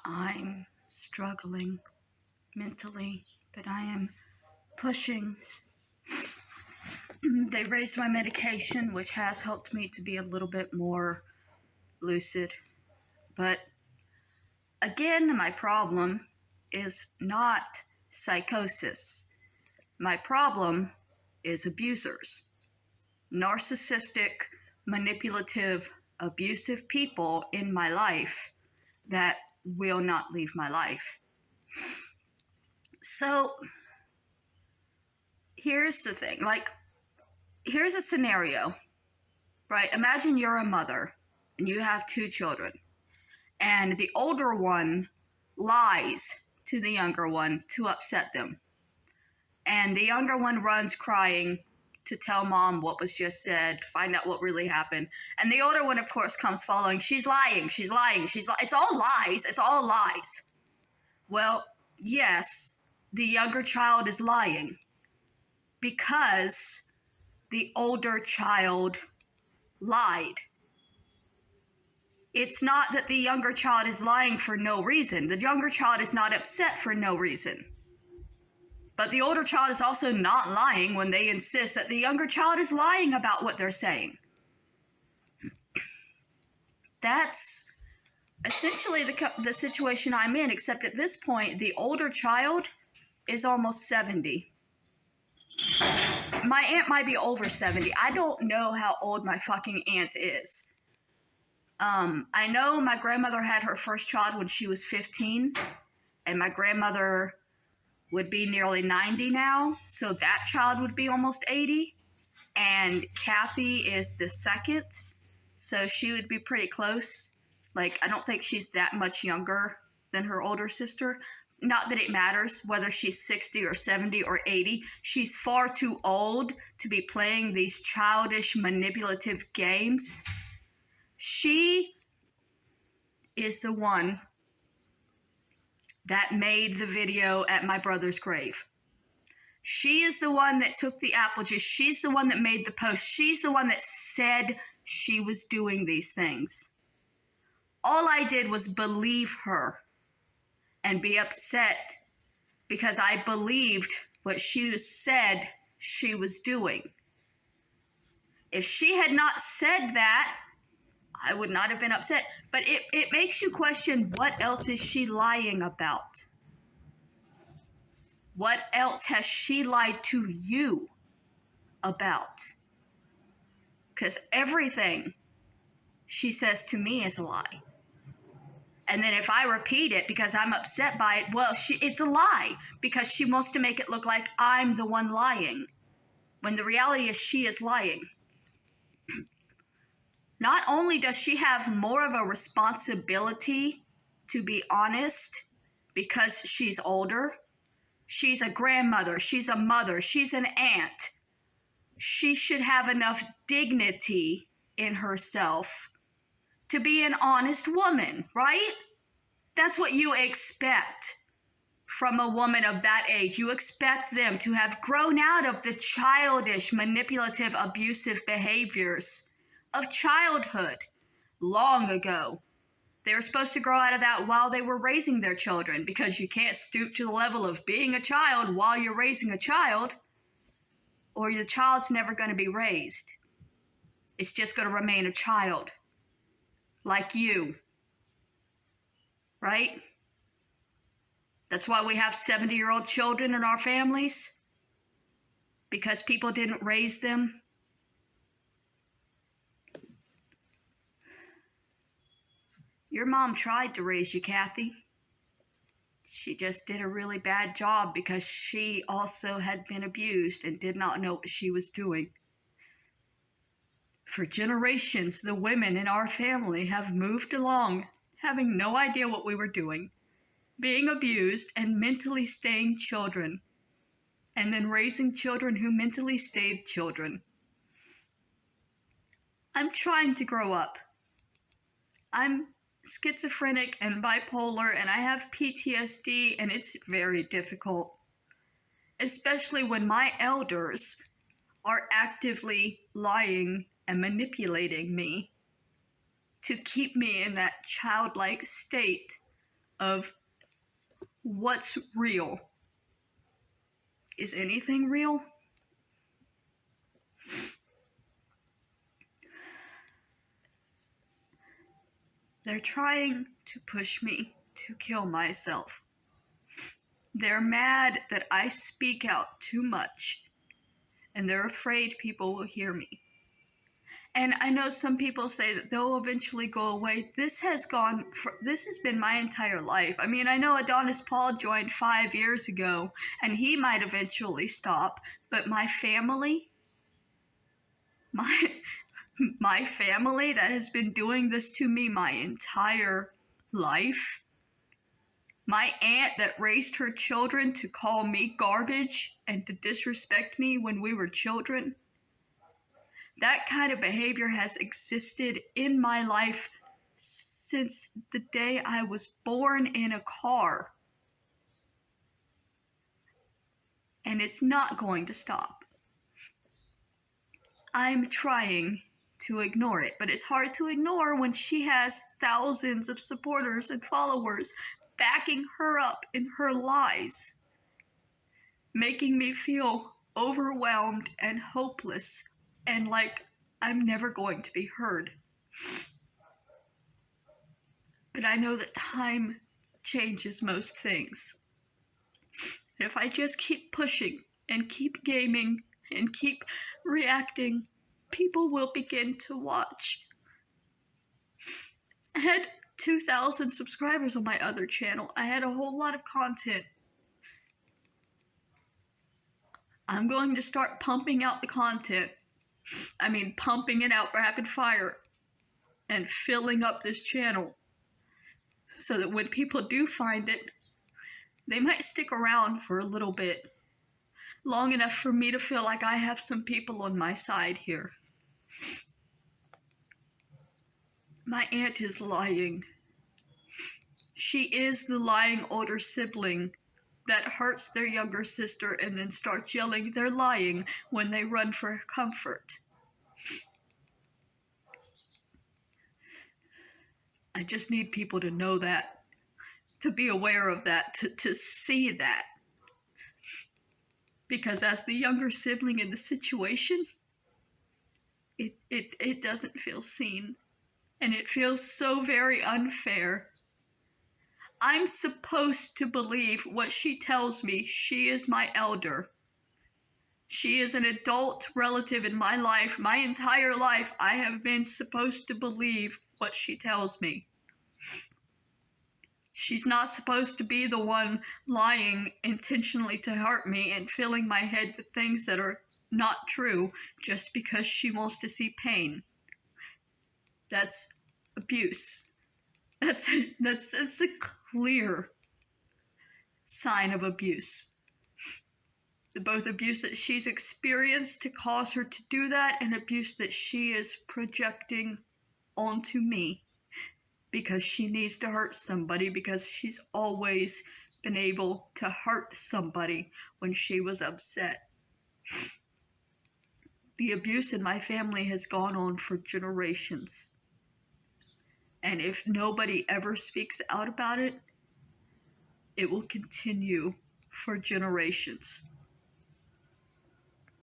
I'm struggling mentally, but I am pushing. They raised my medication, which has helped me to be a little bit more lucid. But again, my problem is not psychosis. My problem is abusers. Narcissistic, manipulative, abusive people in my life that will not leave my life. So here's the thing, here's a scenario, right? Imagine you're a mother and you have 2 children, and the older one lies to the younger one to upset them. And the younger one runs crying to tell mom what was just said, to find out what really happened. And the older one, of course, comes following. She's lying. It's all lies. It's all lies. Well, yes, the younger child is lying because the older child lied. It's not that the younger child is lying for no reason. The younger child is not upset for no reason. But the older child is also not lying when they insist that the younger child is lying about what they're saying. That's essentially the situation I'm in, except at this point, the older child is almost 70. My aunt might be over 70. I don't know how old my fucking aunt is. I know my grandmother had her first child when she was 15, and my grandmother would be nearly 90 now, so that child would be almost 80, and Kathy is the second, so she would be pretty close. I don't think she's that much younger than her older sister. Not that it matters whether she's 60 or 70 or 80. She's far too old to be playing these childish, manipulative games. She is the one that made the video at my brother's grave. She is the one that took the apple juice. She's the one that made the post. She's the one that said she was doing these things. All I did was believe her and be upset because I believed what she said she was doing. If she had not said that, I would not have been upset. But it makes you question, what else is she lying about? What else has she lied to you about? Because everything she says to me is a lie. And then if I repeat it because I'm upset by it, well, it's a lie because she wants to make it look like I'm the one lying, when the reality is she is lying. Not only does she have more of a responsibility to be honest because she's older, she's a grandmother, she's a mother, she's an aunt. She should have enough dignity in herself to be an honest woman, right? That's what you expect from a woman of that age. You expect them to have grown out of the childish, manipulative, abusive behaviors of childhood long ago. They were supposed to grow out of that while they were raising their children, because you can't stoop to the level of being a child while you're raising a child, or the child's never going to be raised. It's just going to remain a child. Like you. Right? That's why we have 70-year-old children in our families. Because people didn't raise them. Your mom tried to raise you, Kathy. She just did a really bad job because she also had been abused and did not know what she was doing. For generations, the women in our family have moved along, having no idea what we were doing, being abused and mentally staying children, and then raising children who mentally stayed children. I'm trying to grow up. I'm schizophrenic and bipolar, and I have PTSD, and it's very difficult, especially when my elders are actively lying and manipulating me to keep me in that childlike state of what's real. Is anything real? They're trying to push me to kill myself. They're mad that I speak out too much, and they're afraid people will hear me. And I know some people say that they'll eventually go away. This has been my entire life. I mean, I know Adonis Paul joined 5 years ago, and he might eventually stop, but my family, my family that has been doing this to me my entire life, my aunt that raised her children to call me garbage and to disrespect me when we were children, that kind of behavior has existed in my life since the day I was born in a car. And it's not going to stop. I'm trying to ignore it, but it's hard to ignore when she has thousands of supporters and followers backing her up in her lies, making me feel overwhelmed and hopeless and like I'm never going to be heard. But I know that time changes most things. And if I just keep pushing and keep gaming and keep reacting, people will begin to watch. I had 2,000 subscribers on my other channel. I had a whole lot of content. I'm going to start pumping out the content. I mean, pumping it out rapid fire and filling up this channel so that when people do find it, they might stick around for a little bit, long enough for me to feel like I have some people on my side here. My aunt is lying. She is the lying older sibling that hurts their younger sister and then starts yelling they're lying when they run for comfort. I just need people to know that, to be aware of that, to see that. Because as the younger sibling in the situation, it doesn't feel seen. And it feels so very unfair. I'm supposed to believe what she tells me. She is my elder. She is an adult relative in my life. My entire life, I have been supposed to believe what she tells me. She's not supposed to be the one lying intentionally to hurt me and filling my head with things that are not true just because she wants to see pain. That's abuse. That's a clear sign of abuse. Both abuse that she's experienced to cause her to do that and abuse that she is projecting onto me because she needs to hurt somebody, because she's always been able to hurt somebody when she was upset. The abuse in my family has gone on for generations. And if nobody ever speaks out about it, it will continue for generations.